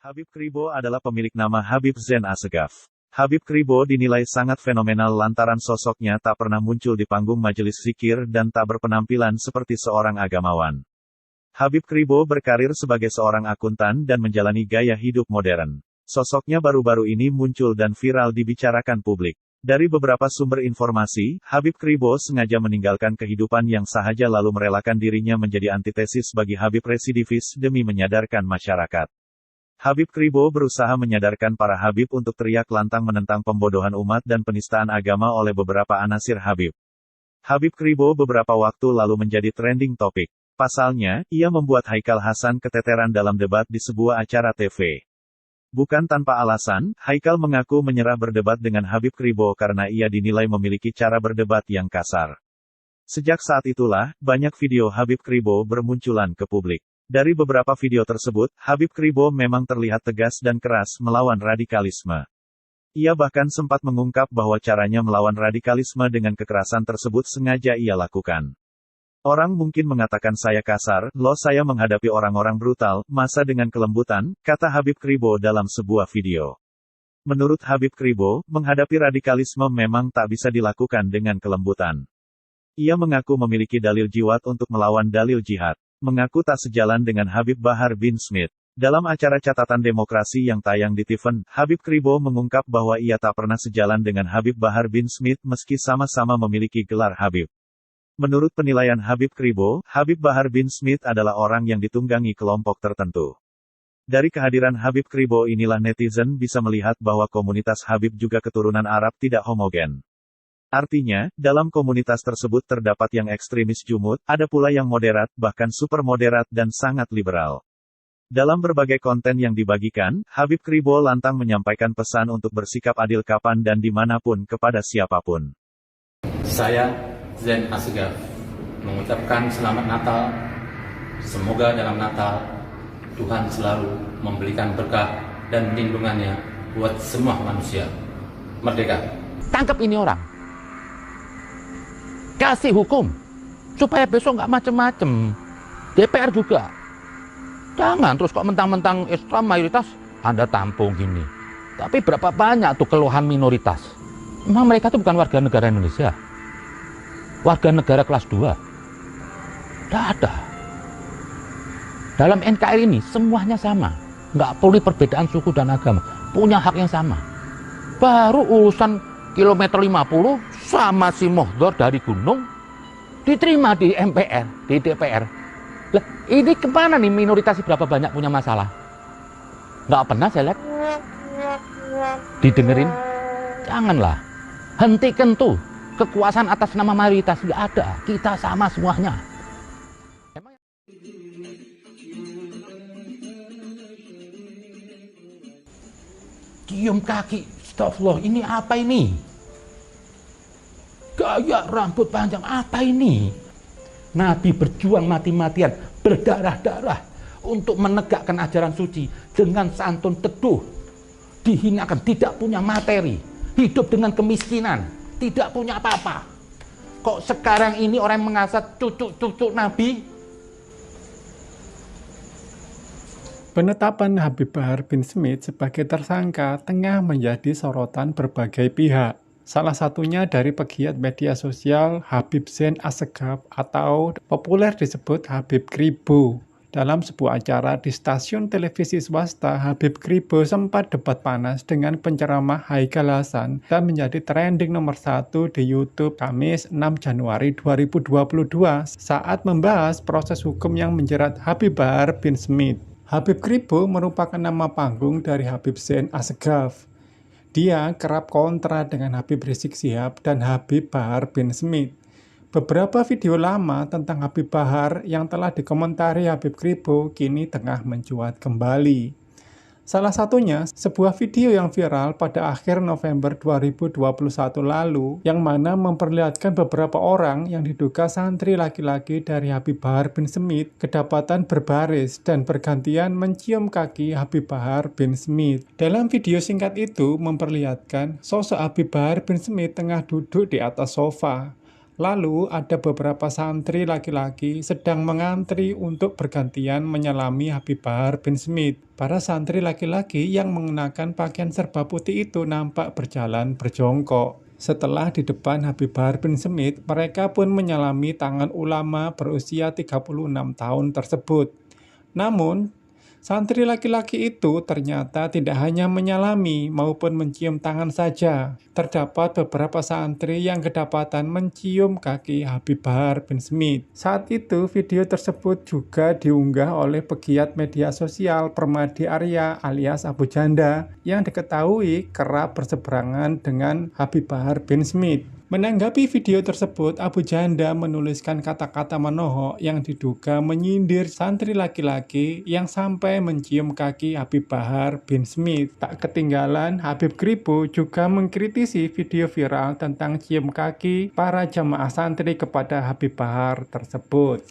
Habib Kribo adalah pemilik nama Habib Zain Assegaf. Habib Kribo dinilai sangat fenomenal lantaran sosoknya tak pernah muncul di panggung majelis zikir dan tak berpenampilan seperti seorang agamawan. Habib Kribo berkarir sebagai seorang akuntan dan menjalani gaya hidup modern. Sosoknya baru-baru ini muncul dan viral dibicarakan publik. Dari beberapa sumber informasi, Habib Kribo sengaja meninggalkan kehidupan yang sahaja lalu merelakan dirinya menjadi antitesis bagi Habib residivis demi menyadarkan masyarakat. Habib Kribo berusaha menyadarkan para Habib untuk teriak lantang menentang pembodohan umat dan penistaan agama oleh beberapa anasir Habib. Habib Kribo beberapa waktu lalu menjadi trending topik. Pasalnya, ia membuat Haikal Hasan keteteran dalam debat di sebuah acara TV. Bukan tanpa alasan, Haikal mengaku menyerah berdebat dengan Habib Kribo karena ia dinilai memiliki cara berdebat yang kasar. Sejak saat itulah, banyak video Habib Kribo bermunculan ke publik. Dari beberapa video tersebut, Habib Kribo memang terlihat tegas dan keras melawan radikalisme. Ia bahkan sempat mengungkap bahwa caranya melawan radikalisme dengan kekerasan tersebut sengaja ia lakukan. Orang mungkin mengatakan saya kasar, loh saya menghadapi orang-orang brutal, masa dengan kelembutan, kata Habib Kribo dalam sebuah video. Menurut Habib Kribo, menghadapi radikalisme memang tak bisa dilakukan dengan kelembutan. Ia mengaku memiliki dalil jiwat untuk melawan dalil jihad. Mengaku tak sejalan dengan Habib Bahar bin Smith. Dalam acara catatan demokrasi yang tayang di TVN, Habib Kribo mengungkap bahwa ia tak pernah sejalan dengan Habib Bahar bin Smith meski sama-sama memiliki gelar Habib. Menurut penilaian Habib Kribo, Habib Bahar bin Smith adalah orang yang ditunggangi kelompok tertentu. Dari kehadiran Habib Kribo inilah netizen bisa melihat bahwa komunitas Habib juga keturunan Arab tidak homogen. Artinya, dalam komunitas tersebut terdapat yang ekstremis jumud, ada pula yang moderat, bahkan super moderat dan sangat liberal. Dalam berbagai konten yang dibagikan, Habib Kribo lantang menyampaikan pesan untuk bersikap adil kapan dan dimanapun kepada siapapun. Saya, Zain Assegaf, mengucapkan selamat Natal. Semoga dalam Natal, Tuhan selalu memberikan berkah dan lindungannya buat semua manusia. Merdeka. Tangkap ini orang. Kasih hukum supaya besok nggak macem-macem. DPR juga jangan terus kok mentang-mentang Islam mayoritas Anda tampung gini. Tapi berapa banyak tuh keluhan minoritas? Memang mereka tuh bukan warga negara Indonesia, warga negara kelas 2. Tidak ada. Dalam NKRI ini semuanya sama, nggak perlu perbedaan suku dan agama, punya hak yang sama. Baru urusan kilometer 50 sama si Mohdor dari gunung diterima di MPR, di DPR. Lah, ini kemana nih minoritas berapa banyak punya masalah? Nggak pernah saya lihat didengerin. Janganlah, hentikan tuh kekuasaan atas nama mayoritas. Nggak ada, kita sama semuanya. Cium kaki, astagfirullah, ini apa ini? Gaya rambut panjang, apa ini? Nabi berjuang mati-matian, berdarah-darah untuk menegakkan ajaran suci dengan santun teduh, dihinakan, tidak punya materi, hidup dengan kemiskinan, tidak punya apa-apa. Kok sekarang ini orang mengasah cucu-cucu Nabi? Penetapan Habib Bahar bin Smith sebagai tersangka tengah menjadi sorotan berbagai pihak. Salah satunya dari pegiat media sosial Habib Zain Assegaf atau populer disebut Habib Kribo. Dalam sebuah acara di stasiun televisi swasta, Habib Kribo sempat debat panas dengan penceramah Haikal Hasan dan menjadi trending nomor 1 di YouTube Kamis 6 Januari 2022 saat membahas proses hukum yang menjerat Habib Bahar bin Smith. Habib Kribo merupakan nama panggung dari Habib Zain Assegaf. Dia kerap kontra dengan Habib Rizik Syihab dan Habib Bahar bin Smith. Beberapa video lama tentang Habib Bahar yang telah dikomentari Habib Kribo kini tengah mencuat kembali. Salah satunya, sebuah video yang viral pada akhir November 2021 lalu, yang mana memperlihatkan beberapa orang yang diduga santri laki-laki dari Habib Bahar bin Smith kedapatan berbaris dan bergantian mencium kaki Habib Bahar bin Smith. Dalam video singkat itu memperlihatkan sosok Habib Bahar bin Smith tengah duduk di atas sofa. Lalu ada beberapa santri laki-laki sedang mengantri untuk bergantian menyelami Habib Bahar bin Smith. Para santri laki-laki yang mengenakan pakaian serba putih itu nampak berjalan berjongkok. Setelah di depan Habib Bahar bin Smith, mereka pun menyelami tangan ulama berusia 36 tahun tersebut. Namun, santri laki-laki itu ternyata tidak hanya menyalami maupun mencium tangan saja. Terdapat beberapa santri yang kedapatan mencium kaki Habib Bahar bin Smith. Saat itu, video tersebut juga diunggah oleh pegiat media sosial Permadi Arya alias Abu Janda yang diketahui kerap berseberangan dengan Habib Bahar bin Smith. Menanggapi video tersebut, Abu Janda menuliskan kata-kata menohok yang diduga menyindir santri laki-laki yang sampai mencium kaki Habib Bahar bin Smith. Tak ketinggalan, Habib Kribo juga mengkritisi video viral tentang cium kaki para jamaah santri kepada Habib Bahar tersebut.